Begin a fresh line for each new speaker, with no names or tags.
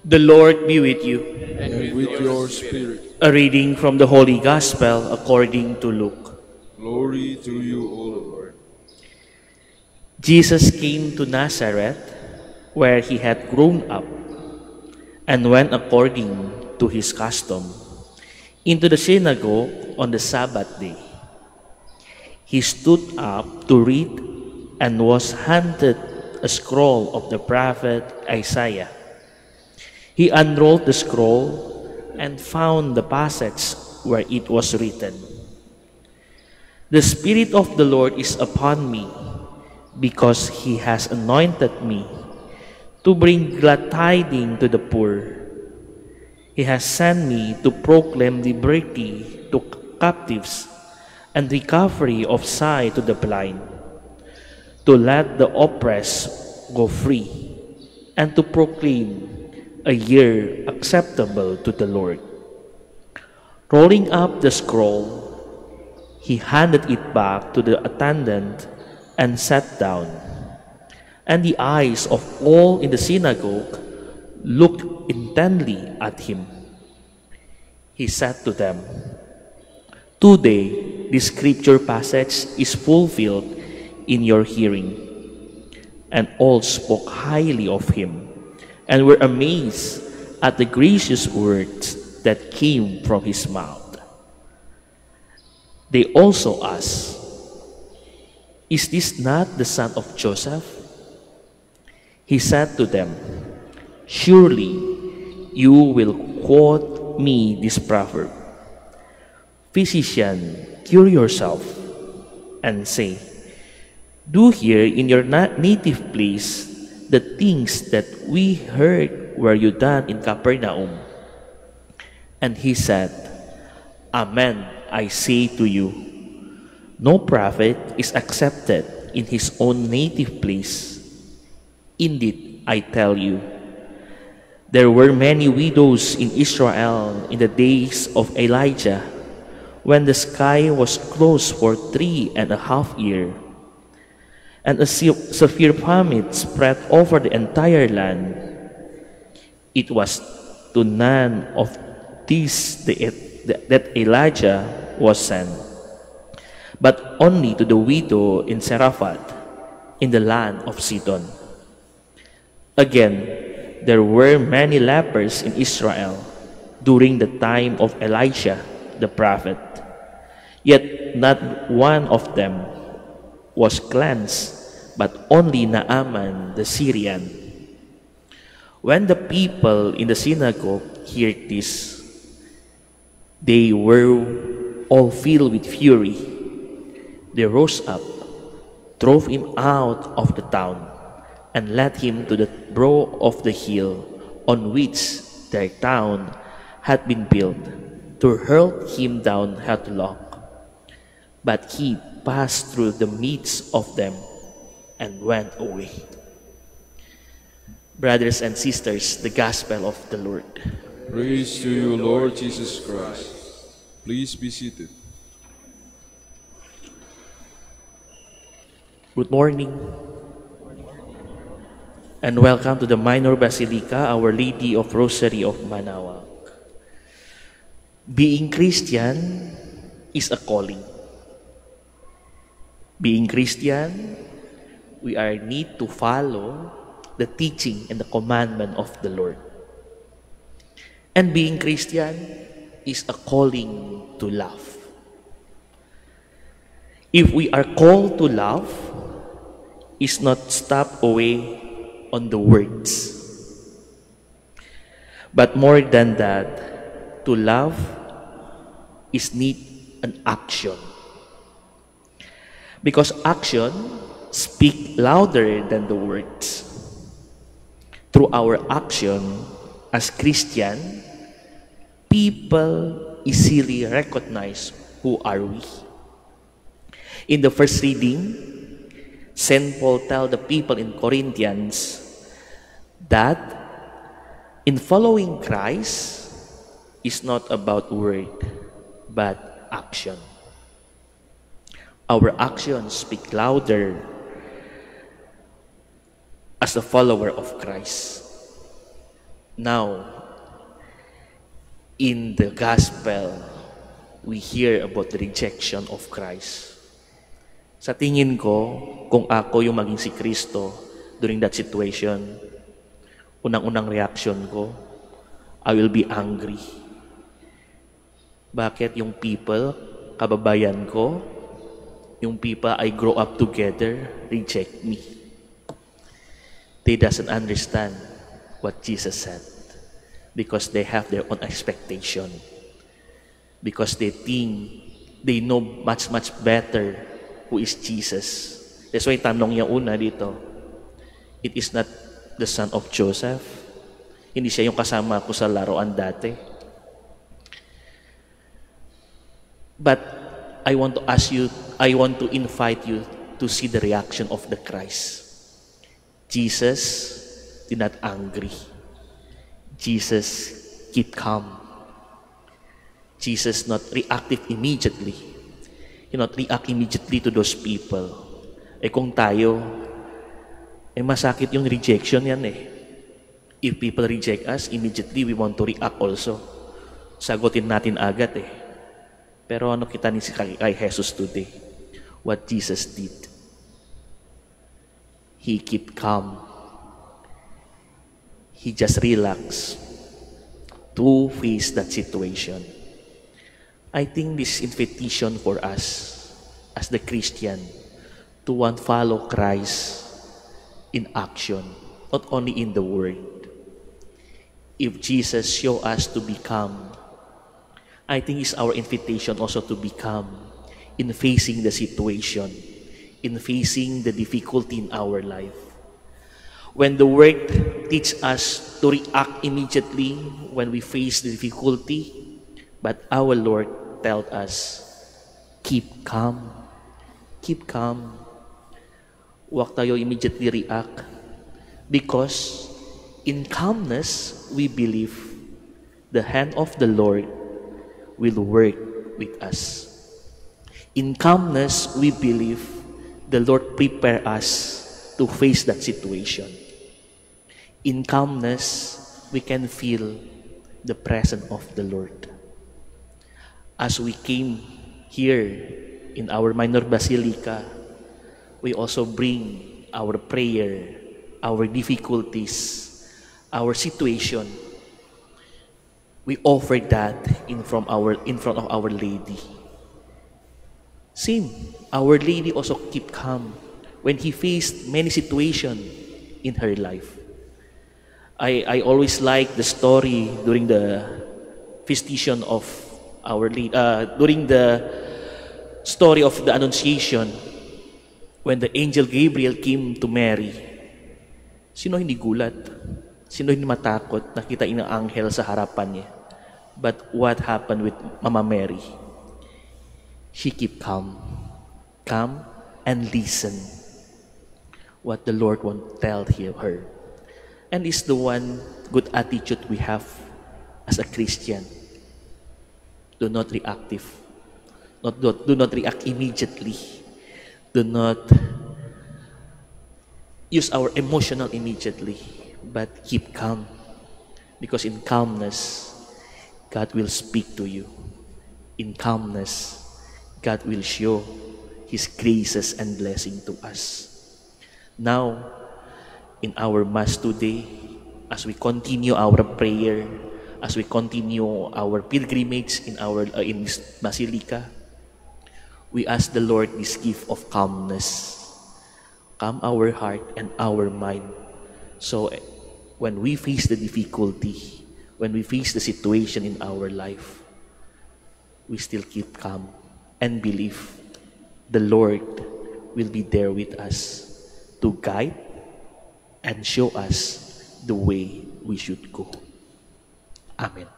The Lord be with you.
And with your spirit.
A reading from the Holy Gospel according to Luke.
Glory to you, O Lord.
Jesus came to Nazareth, where he had grown up, and went according to his custom into the synagogue on the Sabbath day. He stood up to read and was handed a scroll of the prophet Isaiah. He unrolled the scroll and found the passage where it was written, "The Spirit of the Lord is upon me, because he has anointed me to bring glad tidings to the poor. He has sent me to proclaim liberty to captives and recovery of sight to the blind, to let the oppressed go free, and to proclaim a year acceptable to the Lord." Rolling up the scroll, he handed it back to the attendant and sat down. And the eyes of all in the synagogue looked intently at him. He said to them, "Today this scripture passage is fulfilled in your hearing." And all spoke highly of him and were amazed at the gracious words that came from his mouth. They also asked, "Is this not the son of Joseph?" He said to them, "Surely you will quote me this proverb, 'Physician, cure yourself,' and say, 'Do here in your native place the things that we heard were you done in Capernaum.' And he said, 'Amen, I say to you, no prophet is accepted in his own native place. Indeed, I tell you, there were many widows in Israel in the days of Elijah, when the sky was closed for 3.5 years, and a severe famine spread over the entire land. It was to none of these that Elijah was sent, but only to the widow in Zarephath in the land of Sidon. Again, there were many lepers in Israel during the time of Elisha the prophet, yet not one of them was cleansed, but only Naaman the Syrian." When the people in the synagogue heard this, they were all filled with fury. They rose up, drove him out of the town, and led him to the brow of the hill on which their town had been built, to hurl him down headlong. But he passed through the midst of them and went away. Brothers and sisters, the Gospel of the Lord.
Praise to you, Lord Jesus Christ. Please be seated.
Good morning, and welcome to the Minor Basilica, Our Lady of Rosary of Manaoag. Being Christian is a calling. Being Christian, we are need to follow the teaching and the commandment of the Lord. And being Christian is a calling to love. If we are called to love, is not stop away on the words, but more than that, to love is need an action, because action speak louder than the words. Through our action as Christian, people easily recognize who are we. In the first reading, St. Paul tells the people in Corinthians that in following Christ is not about word, but action. Our actions speak louder as a follower of Christ. Now, in the gospel, we hear about the rejection of Christ. Sa tingin ko, kung ako yung maging si Kristo during that situation, unang-unang reaction ko, I will be angry. Bakit yung people, kababayan ko, yung people I grow up together, reject me? They doesn't understand what Jesus said because they have their own expectation. Because they think they know much better who is Jesus. That's why tanong niya una dito, it is not the son of Joseph. Hindi siya yung kasama ko sa laruan dati. But I want to ask you, I want to invite you to see the reaction of the Christ. Jesus did not angry. Jesus keep calm. Jesus not reactive immediately. He not react immediately to those people. Kung tayo, masakit yung rejection yan If people reject us, immediately we want to react also. Sagutin natin agad Pero ano kita ni kay Jesus today? What Jesus did. He keep calm. He just relax to face that situation. I think this invitation for us as the Christian to want follow Christ in action, not only in the word. If Jesus show us to become, I think it's our invitation also to become in facing the situation, in facing the difficulty in our life. When the word teach us to react immediately when we face the difficulty, but our Lord tells us, keep calm. Keep calm. Huwag tayo immediately react. Because in calmness, we believe the hand of the Lord will work with us. In calmness, we believe the Lord prepare us to face that situation. In calmness, we can feel the presence of the Lord. As we came here in our minor basilica, we also bring our prayer, our difficulties, our situation. We offer that in front of Our Lady. Same, Our Lady also keep calm when he faced many situations in her life. I always like the story during the visitation of Our Lady, during the story of the Annunciation, when the angel Gabriel came to Mary. Sino hindi gulat? Sino hindi matakot? Nakita ng anghel sa harapan niya. But what happened with Mama Mary? She keep calm. Calm and listen what the Lord want to tell her. And it's the one good attitude we have as a Christian. Do not reactive. Do not react immediately. Do not use our emotional immediately, but keep calm. Because in calmness, God will speak to you. In calmness, God will show His graces and blessing to us. Now, in our Mass today, as we continue our prayer, as we continue our pilgrimage in this Basilica, we ask the Lord this gift of calmness. Calm our heart and our mind. So when we face the difficulty, when we face the situation in our life, we still keep calm and believe the Lord will be there with us to guide and show us the way we should go. Amen.